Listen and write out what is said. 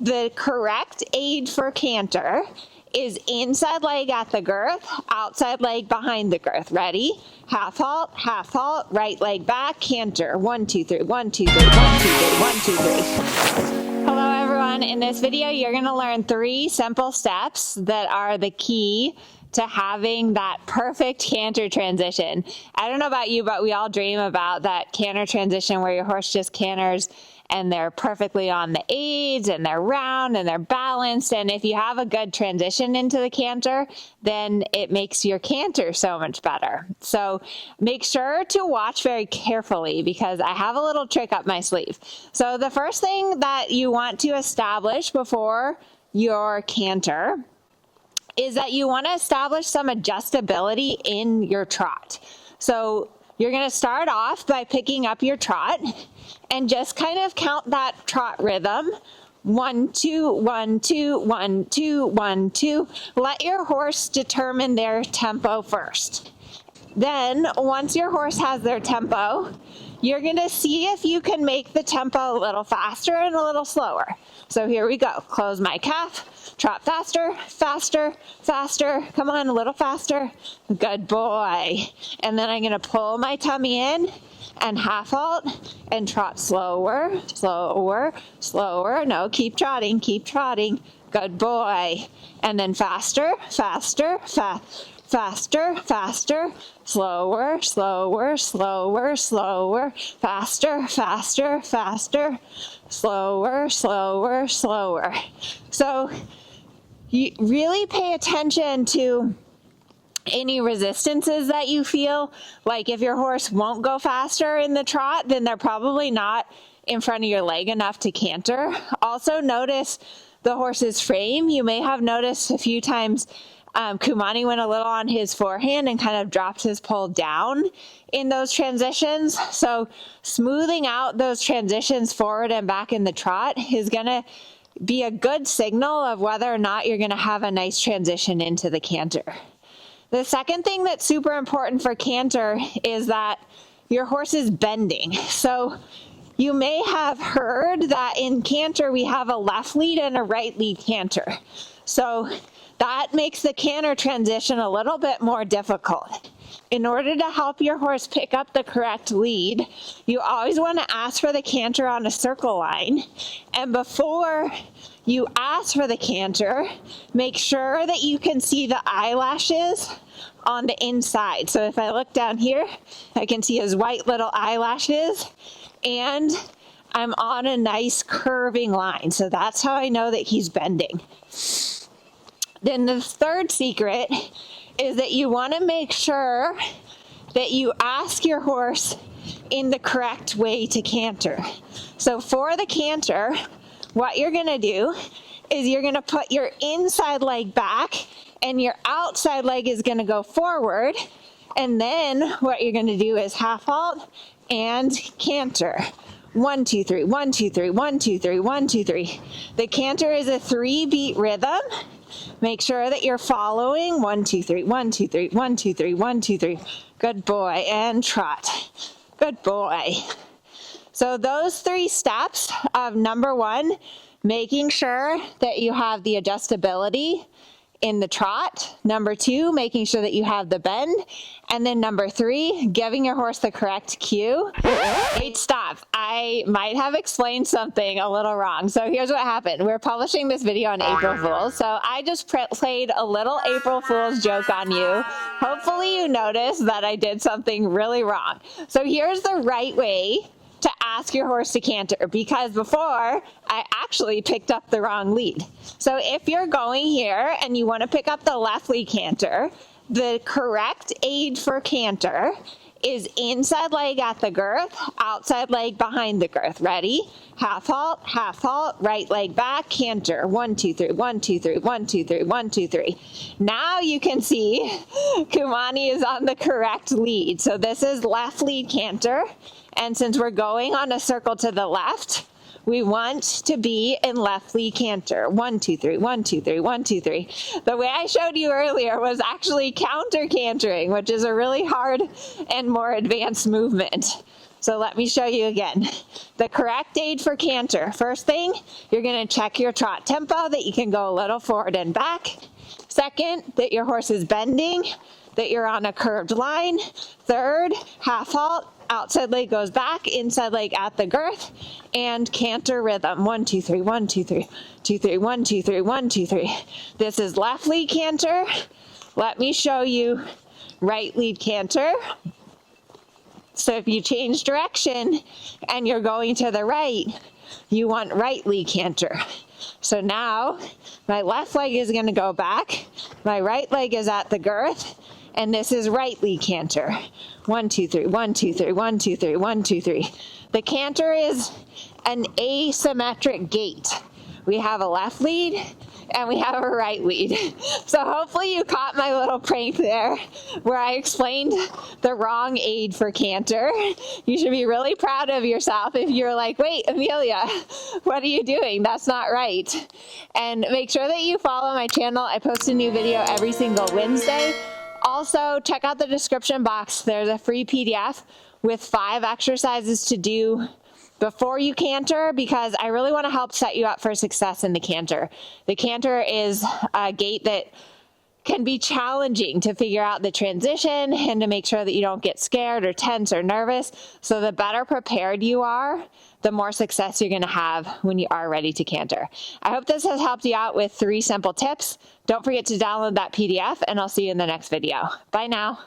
The correct aid for canter is inside leg at the girth, outside leg behind the girth. Ready? Half halt, right leg back, canter. 1, 2, 3, 1, 2, 3, 1, 2, 3, 1, 2, 3. Hello everyone, in this video you're going to learn 3 simple steps that are the key to having that perfect canter transition. I don't know about you, but we all dream about that canter transition where your horse just canters and they're perfectly on the aids and they're round and they're balanced. And if you have a good transition into the canter, then it makes your canter so much better. So make sure to watch very carefully because I have a little trick up my sleeve. So the first thing that you want to establish before your canter is that you want to establish some adjustability in your trot. So you're going to start off by picking up your trot and just kind of count that trot rhythm. 1, 2, 1, 2, 1, 2, 1, 2. Let your horse determine their tempo first. Then once your horse has their tempo, you're going to see if you can make the tempo a little faster and a little slower. So here we go. Close my calf, trot faster, faster, faster. Come on, a little faster. Good boy. And then I'm going to pull my tummy in and half halt and trot slower, slower, slower. No, keep trotting, keep trotting. Good boy. And then faster, faster, faster, faster, slower, slower, slower, slower, faster, faster, faster, slower, slower, slower. So you really pay attention to any resistances that you feel. Like if your horse won't go faster in the trot, then they're probably not in front of your leg enough to canter. Also notice the horse's frame. You may have noticed a few times Kumani went a little on his forehand and kind of dropped his pole down in those transitions. So smoothing out those transitions forward and back in the trot is going to be a good signal of whether or not you're going to have a nice transition into the canter. The second thing that's super important for canter is that your horse is bending. So you may have heard that in canter we have a left lead and a right lead canter. So that makes the canter transition a little bit more difficult. In order to help your horse pick up the correct lead, you always want to ask for the canter on a circle line. And before you ask for the canter, make sure that you can see the eyelashes on the inside. So if I look down here, I can see his white little eyelashes and I'm on a nice curving line. So that's how I know that he's bending. Then the third secret is that you want to make sure that you ask your horse in the correct way to canter. So for the canter, what you're going to do is you're going to put your inside leg back and your outside leg is going to go forward. And then what you're going to do is half halt and canter. 1, 2, 3, 1, 2, 3, 1, 2, 3, 1, 2, 3. The canter is a 3-beat rhythm. Make sure that you're following 1, 2, 3, 1, 2, 3, 1, 2, 3, 1, 2, 3. Good boy. And trot. Good boy. So those 3 steps of number 1, making sure that you have the adjustability in the trot. Number 2, making sure that you have the bend. And then number 3, giving your horse the correct cue. Wait, stop. I might have explained something a little wrong. So here's what happened. We're publishing this video on April Fool's. So I just played a little April Fool's joke on you. Hopefully you noticed that I did something really wrong. So here's the right way to ask your horse to canter, because before I actually picked up the wrong lead. So if you're going here and you want to pick up the left lead canter, the correct aid for canter is inside leg at the girth, outside leg behind the girth. Ready? Half halt, right leg back, canter. 1, 2, 3, 1, 2, 3, 1, 2, 3, 1, 2, 3. Now you can see Kumani is on the correct lead. So this is left lead canter. And since we're going on a circle to the left, we want to be in left lead canter. 1, 2, 3, 1, 2, 3, 1, 2, 3. The way I showed you earlier was actually counter cantering, which is a really hard and more advanced movement. So let me show you again. The correct aid for canter. First thing, you're gonna check your trot tempo, that you can go a little forward and back. Second, that your horse is bending, that you're on a curved line. Third, half halt, outside leg goes back, inside leg at the girth, and canter rhythm. 1, 2, 3, 1, 2, 3, 2, 3, 1, 2, 3, 1, 2, 3. This is left lead canter. Let me show you right lead canter. So if you change direction and you're going to the right, you want right lead canter. So now my left leg is going to go back, my right leg is at the girth, and this is right lead canter. 1, 2, 3, 1, 2, 3, 1, 2, 3, 1, 2, 3. The canter is an asymmetric gait. We have a left lead and we have a right lead. So hopefully you caught my little prank there where I explained the wrong aid for canter. You should be really proud of yourself if you're like, wait, Amelia, what are you doing? That's not right. And make sure that you follow my channel. I post a new video every single Wednesday. Also, check out the description box. There's a free PDF with 5 exercises to do before you canter, because I really want to help set you up for success in the canter. The canter is a gait that can be challenging to figure out the transition and to make sure that you don't get scared or tense or nervous. So the better prepared you are, the more success you're going to have when you are ready to canter. I hope this has helped you out with 3 simple tips. Don't forget to download that PDF, and I'll see you in the next video. Bye now.